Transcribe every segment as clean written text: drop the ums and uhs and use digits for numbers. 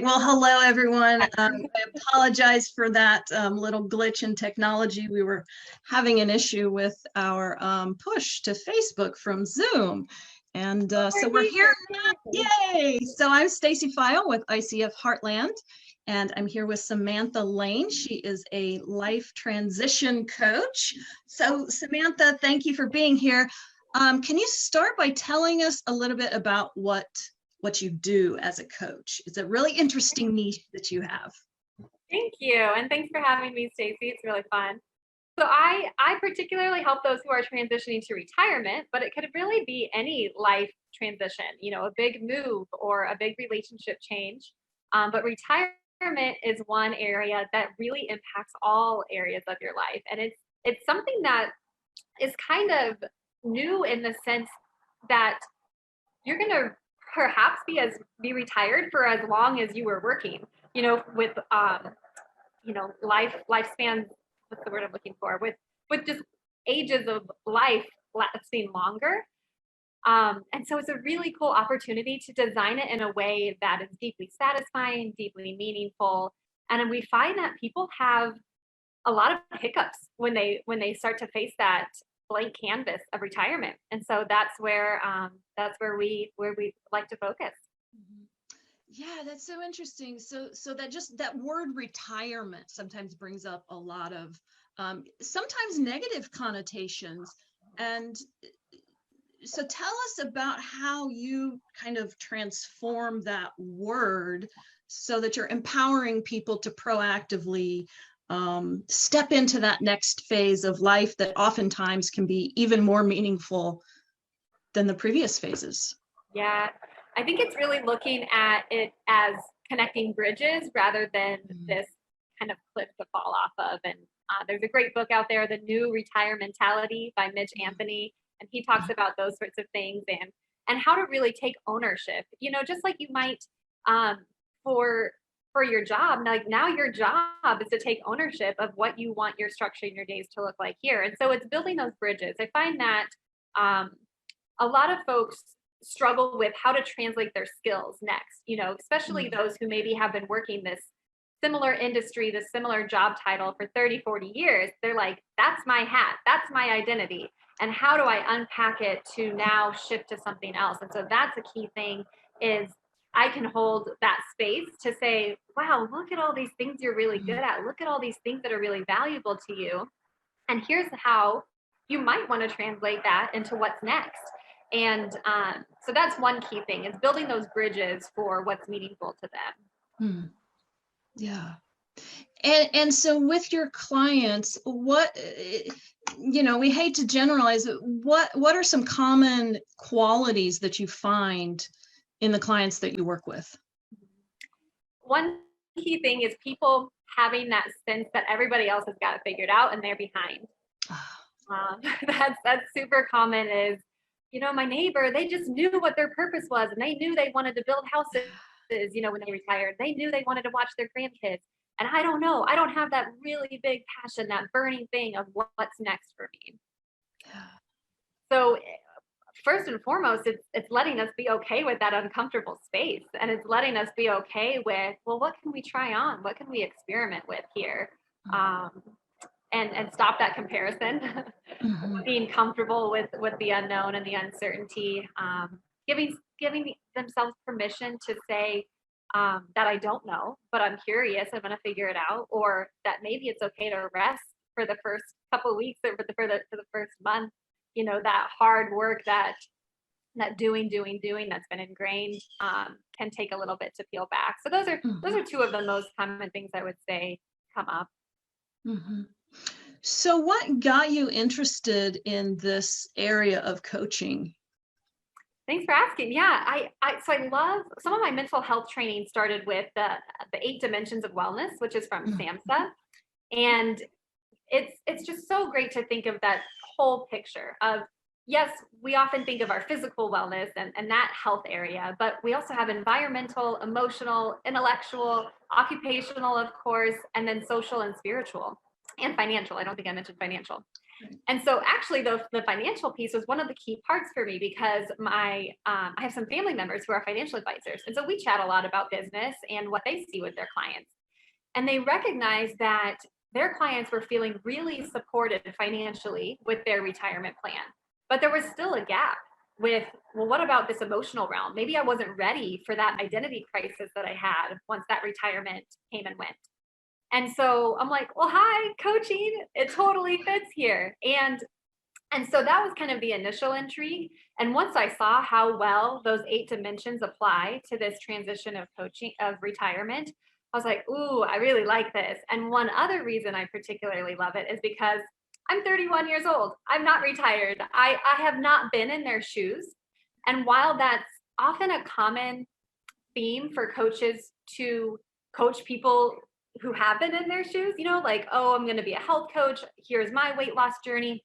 Well, hello, everyone. I apologize for that little glitch in technology. We were having an issue with our push to Facebook from Zoom. And so we're here now. Yay! So I'm Stacy File with ICF Heartland, and I'm here with Samantha Lane. She is a life transition coach. So Samantha, thank you for being here. Can you start by telling us a little bit about what you do as a coach? It's a really interesting niche that you have. Thank you, and thanks for having me, Stacy. It's really fun. So I particularly help those who are transitioning to retirement, but it could really be any life transition, a big move or a big relationship change. But retirement is one area that really impacts all areas of your life, and it's something that is kind of new in the sense that you're going to perhaps be retired for as long as you were working, with lifespans. What's the word I'm looking for? With just ages of life lasting longer. And so it's a really cool opportunity to design it in a way that is deeply satisfying, deeply meaningful. And we find that people have a lot of hiccups when they start to face that blank canvas of retirement. And so that's where we like to focus. Yeah, that's so interesting. So that word retirement sometimes brings up a lot of sometimes negative connotations. And so tell us about how you kind of transform that word so that you're empowering people to proactively step into that next phase of life that oftentimes can be even more meaningful than the previous phases. Yeah, I think it's really looking at it as connecting bridges rather than this kind of cliff to fall off of. And there's a great book out there, The New Retire Mentality by Mitch Anthony, and he talks about those sorts of things and how to really take ownership. Just like you might for your job, like now your job is to take ownership of what you want your structure in your days to look like here. And so it's building those bridges. I find that a lot of folks struggle with how to translate their skills next, especially those who maybe have been working this similar industry, this similar job title for 30, 40 years. They're like, that's my hat, that's my identity. And how do I unpack it to now shift to something else? And so that's a key thing is I can hold that space to say, wow, look at all these things you're really good at. Look at all these things that are really valuable to you. And here's how you might want to translate that into what's next. And so that's one key thing is building those bridges for what's meaningful to them. Yeah. And so with your clients, what, we hate to generalize, but what are some common qualities that you find in the clients that you work with? One key thing is people having that sense that everybody else has got it figured out and they're behind. That's super common is, my neighbor, they just knew what their purpose was and they knew they wanted to build houses, when they retired. They knew they wanted to watch their grandkids. And I don't know. I don't have that really big passion, that burning thing of what's next for me. So first and foremost, it's letting us be okay with that uncomfortable space. And it's letting us be okay with, well, what can we try on? What can we experiment with here? And stop that comparison, being comfortable with the unknown and the uncertainty, giving themselves permission to say that I don't know, but I'm curious, I'm going to figure it out, or that maybe it's okay to rest for the first couple of weeks or for the first month, that hard work, that doing that's been ingrained can take a little bit to peel back. So those are two of the most common things I would say come up. So what got you interested in this area of coaching? Thanks for asking. Yeah, I love some of my mental health training started with the 8 dimensions of wellness, which is from Samantha. And it's just so great to think of that whole picture of, yes, we often think of our physical wellness and that health area, but we also have environmental, emotional, intellectual, occupational, of course, and then social and spiritual and financial. I don't think I mentioned financial. And so actually the financial piece was one of the key parts for me because I have some family members who are financial advisors. And so we chat a lot about business and what they see with their clients. And they recognized that their clients were feeling really supported financially with their retirement plan. But there was still a gap with, well, what about this emotional realm? Maybe I wasn't ready for that identity crisis that I had once that retirement came and went. And so I'm like, well, hi, coaching, it totally fits here. And so that was kind of the initial intrigue. And once I saw how well those 8 dimensions apply to this transition of coaching, of retirement, I was like, ooh, I really like this. And one other reason I particularly love it is because I'm 31 years old. I'm not retired. I have not been in their shoes. And while that's often a common theme for coaches to coach people who have been in their shoes, like, oh, I'm going to be a health coach. Here's my weight loss journey.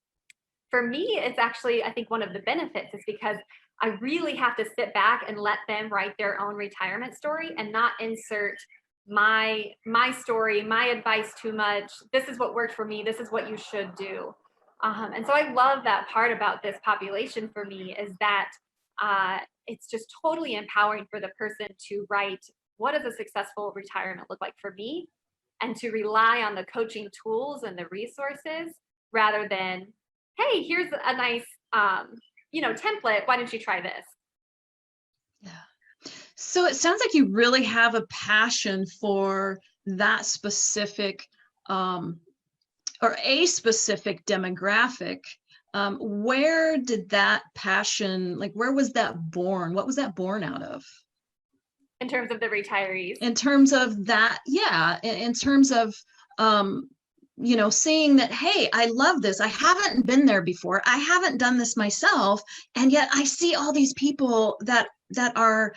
For me, it's actually, I think one of the benefits is because I really have to sit back and let them write their own retirement story and not insert my story, my advice too much. This is what worked for me. This is what you should do. And so I love that part about this population for me is that it's just totally empowering for the person to write, what does a successful retirement look like for me? And to rely on the coaching tools and the resources rather than, hey, here's a nice, template. Why don't you try this? Yeah. So it sounds like you really have a passion for that specific, or a specific demographic. Where did that passion, where was that born? What was that born out of? In terms of the retirees? In terms of that, yeah, in terms of, seeing that, hey, I love this. I haven't been there before. I haven't done this myself. And yet I see all these people that are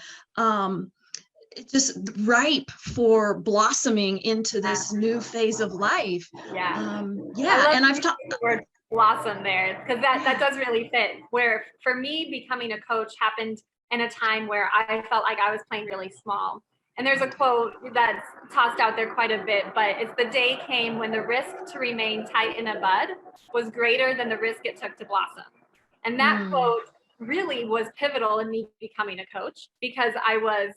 just ripe for blossoming into this new phase of life. Yeah. And I've talked the word blossom there because that does really fit. Where for me, becoming a coach happened in a time where I felt like I was playing really small. And there's a quote that's tossed out there quite a bit, but it's the day came when the risk to remain tight in a bud was greater than the risk it took to blossom. And that quote really was pivotal in me becoming a coach because I was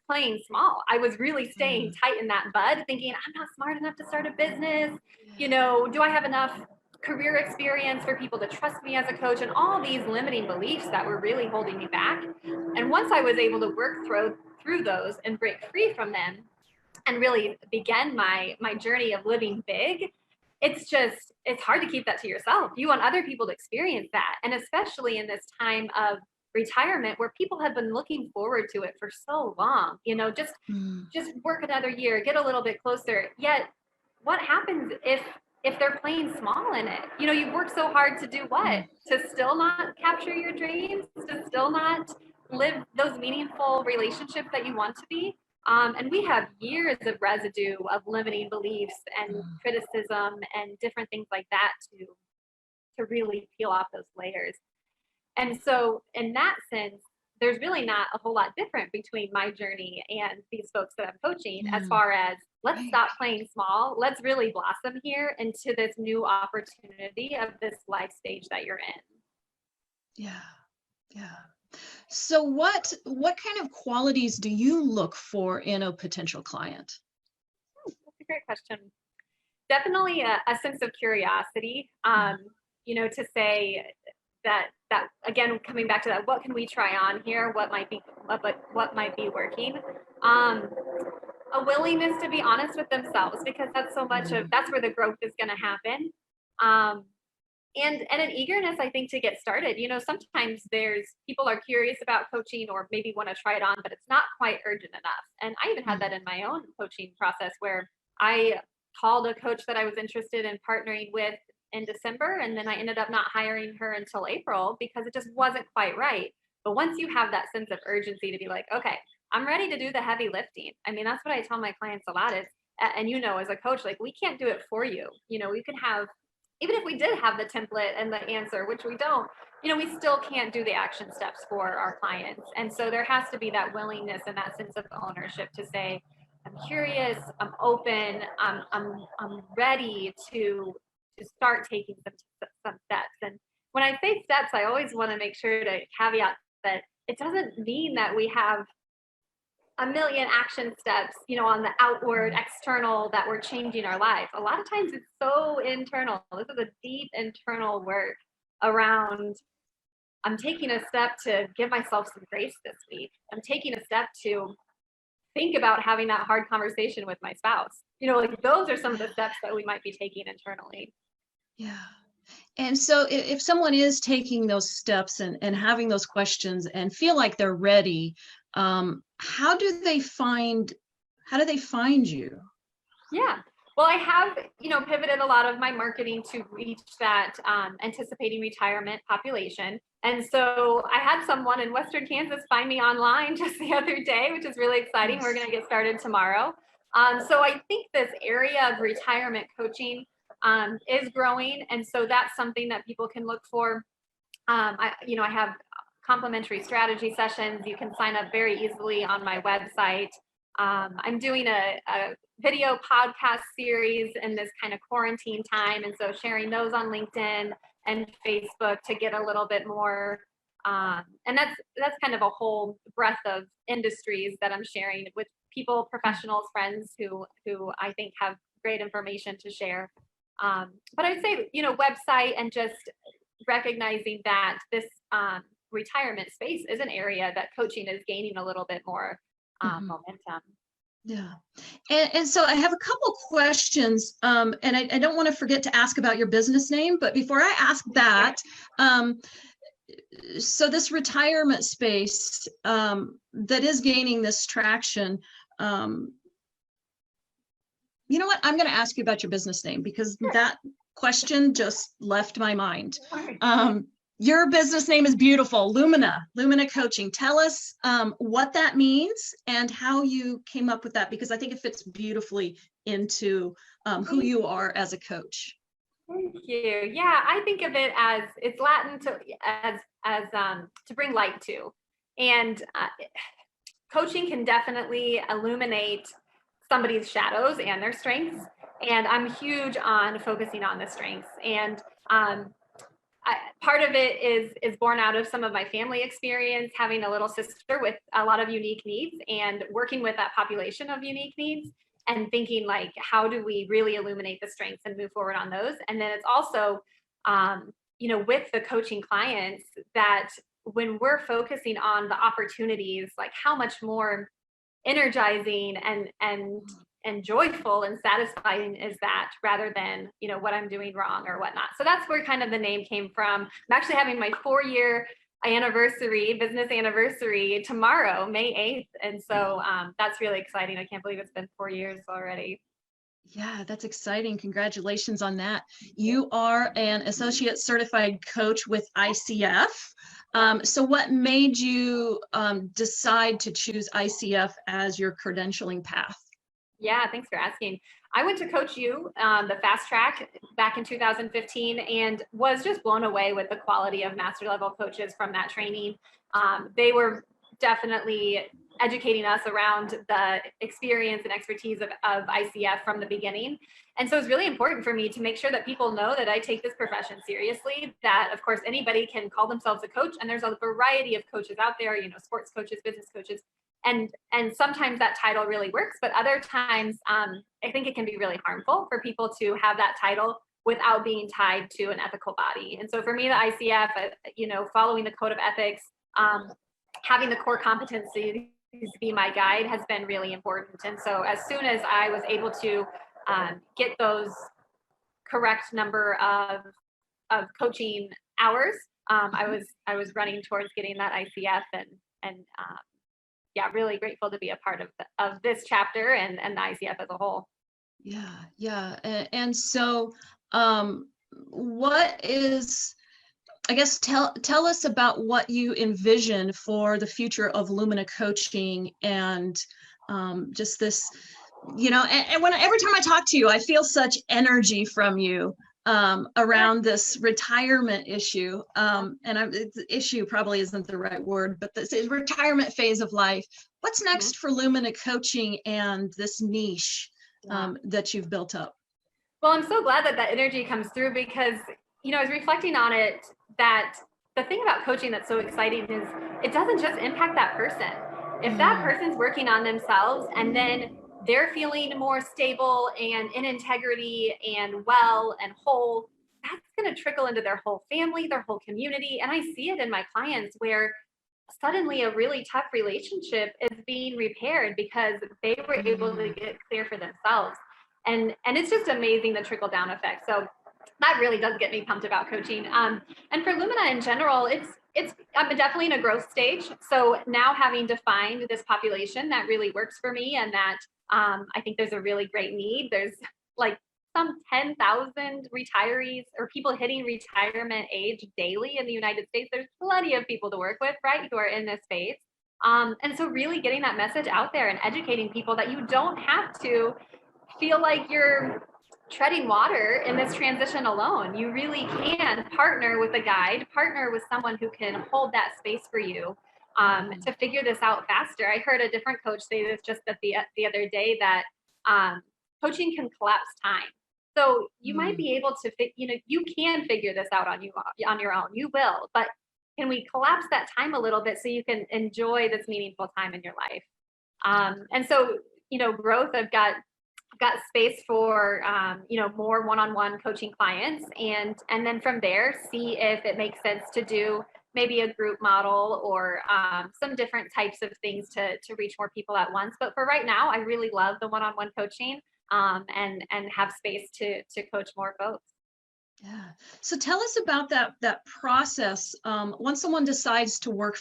playing small. I was really staying tight in that bud, thinking I'm not smart enough to start a business. Do I have enough career experience for people to trust me as a coach, and all these limiting beliefs that were really holding me back. And once I was able to work through those and break free from them and really begin my journey of living big, it's hard to keep that to yourself. You want other people to experience that. And especially in this time of retirement where people have been looking forward to it for so long, just work another year, get a little bit closer. Yet what happens if they're playing small in it? You've worked so hard to do what? To still not capture your dreams, to still not live those meaningful relationships that you want to be. And we have years of residue of limiting beliefs and criticism and different things like that to really peel off those layers. And so in that sense, there's really not a whole lot different between my journey and these folks that I'm coaching as far as let's stop playing small. Let's really blossom here into this new opportunity of this life stage that you're in. Yeah. So what kind of qualities do you look for in a potential client? That's a great question. Definitely a sense of curiosity, to say that again, coming back to that, what can we try on here? What might be working? A willingness to be honest with themselves, because that's so much of that's where the growth is going to happen. And an eagerness, I think, to get started. Sometimes people are curious about coaching or maybe want to try it on, but it's not quite urgent enough. And I even had that in my own coaching process where I called a coach that I was interested in partnering with in December, and then I ended up not hiring her until April because it just wasn't quite right. But once you have that sense of urgency to be like, okay, I'm ready to do the heavy lifting. I mean, that's what I tell my clients a lot is, and as a coach, we can't do it for you. We can have, even if we did have the template and the answer, which we don't, we still can't do the action steps for our clients. And so there has to be that willingness and that sense of ownership to say, I'm curious, I'm open, I'm ready to start taking some steps. And when I say steps, I always want to make sure to caveat that it doesn't mean that we have a million action steps, on the outward, external, that we're changing our life. A lot of times it's so internal. This is a deep internal work around, I'm taking a step to give myself some grace this week. I'm taking a step to think about having that hard conversation with my spouse. Like those are some of the steps that we might be taking internally. Yeah. And so if someone is taking those steps and having those questions and feel like they're ready, how do they find you? Yeah. Well, I have, pivoted a lot of my marketing to reach that anticipating retirement population. And so I had someone in Western Kansas find me online just the other day, which is really exciting. Yes. We're going to get started tomorrow. So I think this area of retirement coaching is growing. And so that's something that people can look for. I have complimentary strategy sessions. You can sign up very easily on my website. I'm doing a video podcast series in this kind of quarantine time. And so sharing those on LinkedIn and Facebook to get a little bit more. And that's kind of a whole breadth of industries that I'm sharing with people, professionals, friends who I think have great information to share. But I'd say, website and just recognizing that this retirement space is an area that coaching is gaining a little bit more momentum. Yeah. And so I have a couple questions, and I don't want to forget to ask about your business name, but before I ask that, so this retirement space that is gaining this traction, you know what? I'm going to ask you about your business name because that question just left my mind. Your business name is beautiful, Lumina Coaching. Tell us what that means and how you came up with that, because I think it fits beautifully into who you are as a coach. Thank you. Yeah, I think of it as, it's Latin to bring light to, and coaching can definitely illuminate somebody's shadows and their strengths. And I'm huge on focusing on the strengths. And part of it is born out of some of my family experience, having a little sister with a lot of unique needs and working with that population of unique needs and thinking like, how do we really illuminate the strengths and move forward on those? And then it's also, with the coaching clients, that when we're focusing on the opportunities, like how much more energizing and joyful and satisfying is that, rather than, what I'm doing wrong or whatnot. So that's where kind of the name came from. I'm actually having my 4-year business anniversary tomorrow, May 8th. And so that's really exciting. I can't believe it's been 4 years already. Yeah, that's exciting. Congratulations on that. You are an associate certified coach with ICF. So what made you decide to choose ICF as your credentialing path? Yeah, thanks for asking. I went to Coach U, the fast track, back in 2015, and was just blown away with the quality of master level coaches from that training. They were definitely educating us around the experience and expertise of ICF from the beginning. And so it's really important for me to make sure that people know that I take this profession seriously, that of course anybody can call themselves a coach, and there's a variety of coaches out there, sports coaches, business coaches. And sometimes that title really works, but other times I think it can be really harmful for people to have that title without being tied to an ethical body. And so for me, the ICF, following the code of ethics, having the core competencies be my guide has been really important. And so as soon as I was able to get those correct number of coaching hours, I was running towards getting that ICF, and really grateful to be a part of this chapter and the ICF as a whole. Yeah. And so what is, I guess, tell us about what you envision for the future of Lumina Coaching, and just this, and every time I talk to you, I feel such energy from you around this retirement issue. Issue probably isn't the right word, but this retirement phase of life. What's next for Lumina Coaching and this niche that you've built up? Well, I'm so glad that that energy comes through because, I was reflecting on it that the thing about coaching that's so exciting is it doesn't just impact that person. If that person's working on themselves and then they're feeling more stable and in integrity and well and whole, that's going to trickle into their whole family, their whole community. And I see it in my clients where suddenly a really tough relationship is being repaired because they were able to get clear for themselves. And it's just amazing, the trickle down effect. So that really does get me pumped about coaching. And for Lumina in general, I'm definitely in a growth stage. So now having defined this population that really works for me, and that I think there's a really great need. There's like some 10,000 retirees or people hitting retirement age daily in the United States. There's plenty of people to work with, right, who are in this space. And so really getting that message out there and educating people that you don't have to feel like you're treading water in this transition alone. You really can partner with a guide, partner with someone who can hold that space for you to figure this out faster. I heard a different coach say this just the other day, that coaching can collapse time. So you might be able to, you can figure this out on your own. You will, but can we collapse that time a little bit so you can enjoy this meaningful time in your life? And so, growth, I've got space for more one-on-one coaching clients, and then from there see if it makes sense to do maybe a group model or some different types of things to reach more people at once. But for right now, I really love the one-on-one coaching, and have space to coach more folks. Yeah. So tell us about that process. Once someone decides to work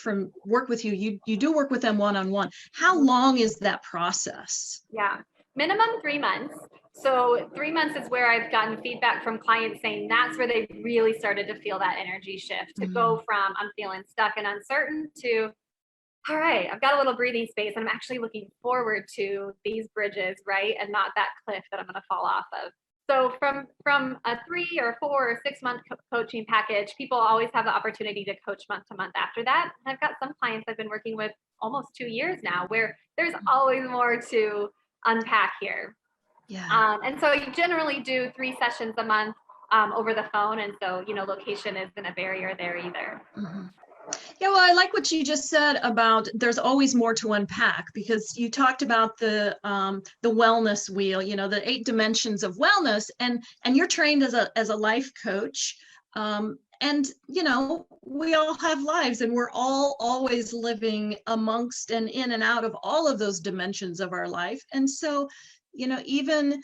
with you, you do work with them one-on-one. How long is that process? Yeah, minimum 3 months. So 3 months is where I've gotten feedback from clients saying that's where they really started to feel that energy shift, to go from I'm feeling stuck and uncertain to, all right, I've got a little breathing space and I'm actually looking forward to these bridges, right? And not that cliff that I'm going to fall off of. So from a 3 or 4 or 6 month coaching package, people always have the opportunity to coach month to month after that. And I've got some clients I've been working with almost 2 years now, where there's always more to unpack here. Yeah. And so you generally do 3 sessions a month over the phone. And so, location isn't a barrier there either. Yeah, well, I like what you just said about there's always more to unpack, because you talked about the wellness wheel, the 8 dimensions of wellness, and you're trained as a life coach. And we all have lives, and we're all always living amongst and in and out of all of those dimensions of our life. And so, even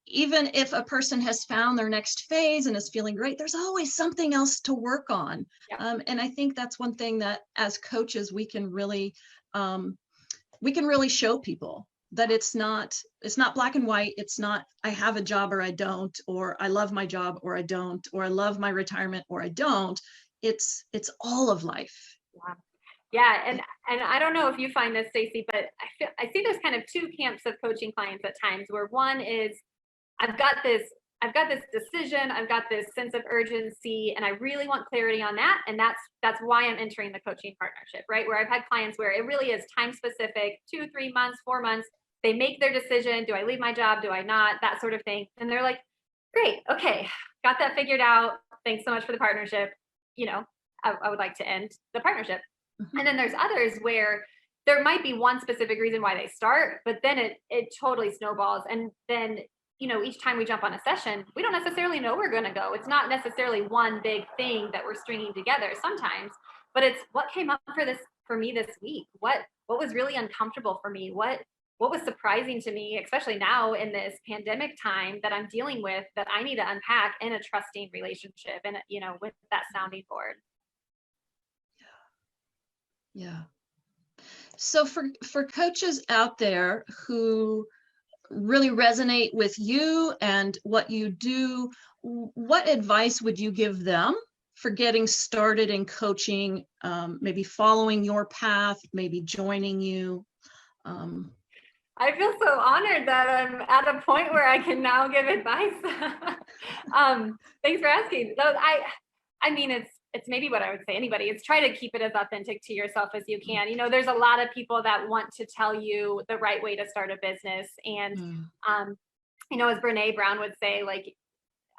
if a person has found their next phase and is feeling great, there's always something else to work on. Yep. And I think that's one thing that as coaches, we can really show people that it's not black and white. It's not, I have a job or I don't, or I love my job or I don't, or I love my retirement or I don't. It's all of life. Yeah. And I don't know if you find this, Stacey, but I see there's kind of 2 camps of coaching clients at times, where one is, I've got this decision, I've got this sense of urgency, and I really want clarity on that. And that's why I'm entering the coaching partnership, right? Where I've had clients where it really is time specific, 2, 3 months, 4 months. They make their decision. Do I leave my job? Do I not? That sort of thing. And they're like, great, okay, got that figured out. Thanks so much for the partnership. I would like to end the partnership. And then there's others where there might be one specific reason why they start, but then it totally snowballs. And then each time we jump on a session, we don't necessarily know where we're going to go. It's not necessarily one big thing that we're stringing together sometimes, but it's what came up for me this week. What was really uncomfortable for me? What was surprising to me, especially now in this pandemic time that I'm dealing with, that I need to unpack in a trusting relationship and, with that sounding board. Yeah. So for coaches out there who really resonate with you and what you do, what advice would you give them for getting started in coaching, maybe following your path, maybe joining you? I feel so honored that I'm at a point where I can now give advice. Thanks for asking. I mean, it's maybe what I would say anybody. It's try to keep it as authentic to yourself as you can. There's a lot of people that want to tell you the right way to start a business. And, as Brene Brown would say, like,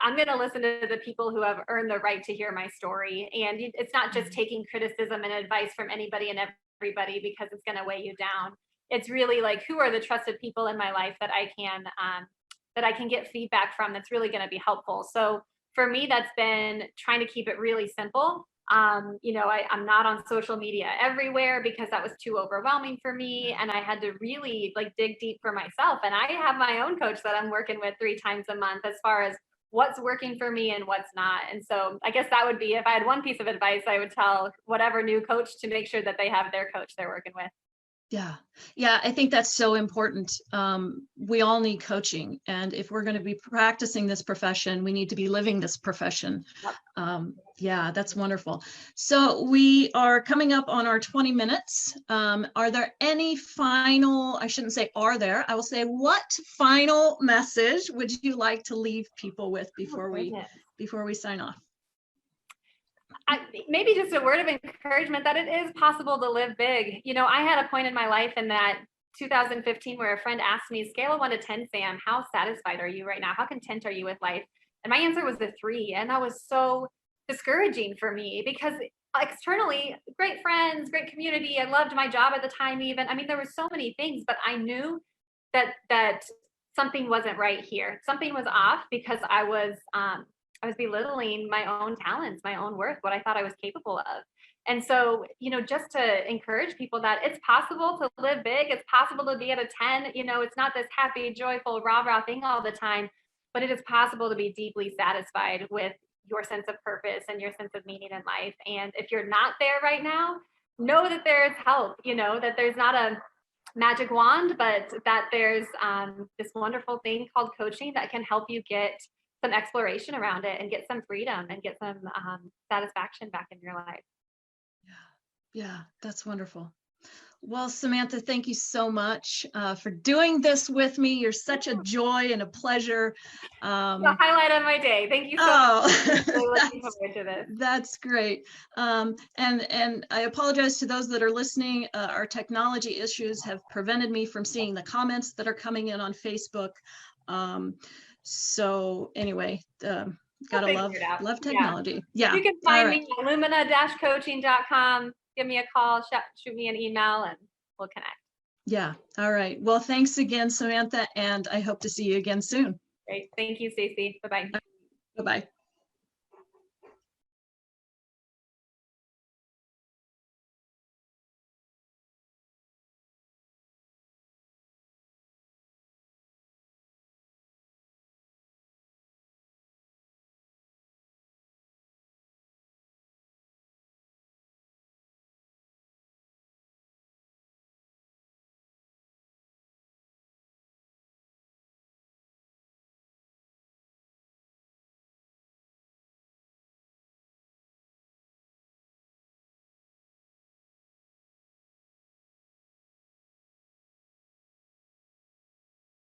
I'm going to listen to the people who have earned the right to hear my story. And it's not just taking criticism and advice from anybody and everybody because it's going to weigh you down. It's really like, who are the trusted people in my life that I can get feedback from that's really going to be helpful. So for me, that's been trying to keep it really simple. You know, I'm not on social media everywhere because that was too overwhelming for me. And I had to really like dig deep for myself. And I have my own coach that I'm working with 3 times a month as far as what's working for me and what's not. And so I guess that would be, if I had one piece of advice, I would tell whatever new coach to make sure that they have their coach they're working with. Yeah. Yeah. I think that's so important. We all need coaching. And if we're going to be practicing this profession, we need to be living this profession. Yeah, that's wonderful. So we are coming up on our 20 minutes. Are there any final, I shouldn't say are there, I will say, what final message would you like to leave people with before we sign off? Maybe just a word of encouragement that it is possible to live big. You know, I had a point in my life in that 2015 where a friend asked me, scale of 1 to 10, Sam, how satisfied are you right now? How content are you with life? And my answer was a 3. And that was so discouraging for me because externally, great friends, great community. I loved my job at the time even. I mean, there were so many things, but I knew that something wasn't right here. Something was off because I was belittling my own talents, my own worth, what I thought I was capable of. And so, you know, just to encourage people that it's possible to live big, it's possible to be at a 10, you know, it's not this happy, joyful, rah-rah thing all the time, but it is possible to be deeply satisfied with your sense of purpose and your sense of meaning in life. And if you're not there right now, know that there's help, you know, that there's not a magic wand, but that there's this wonderful thing called coaching that can help you get some exploration around it and get some freedom and get some satisfaction back in your life. Yeah, that's wonderful. Well, Samantha, thank you so much for doing this with me. You're such a joy and a pleasure. The highlight of my day. Thank you so much. Really looking forward to this. That's great. And I apologize to those that are listening. Our technology issues have prevented me from seeing the comments that are coming in on Facebook. So anyway, gotta love technology. Yeah. You can find me at lumina-coaching.com. Give me a call, shoot me an email, and we'll connect. Yeah. All right. Well, thanks again, Samantha, and I hope to see you again soon. Great. Thank you, Stacey. Bye-bye. Bye-bye.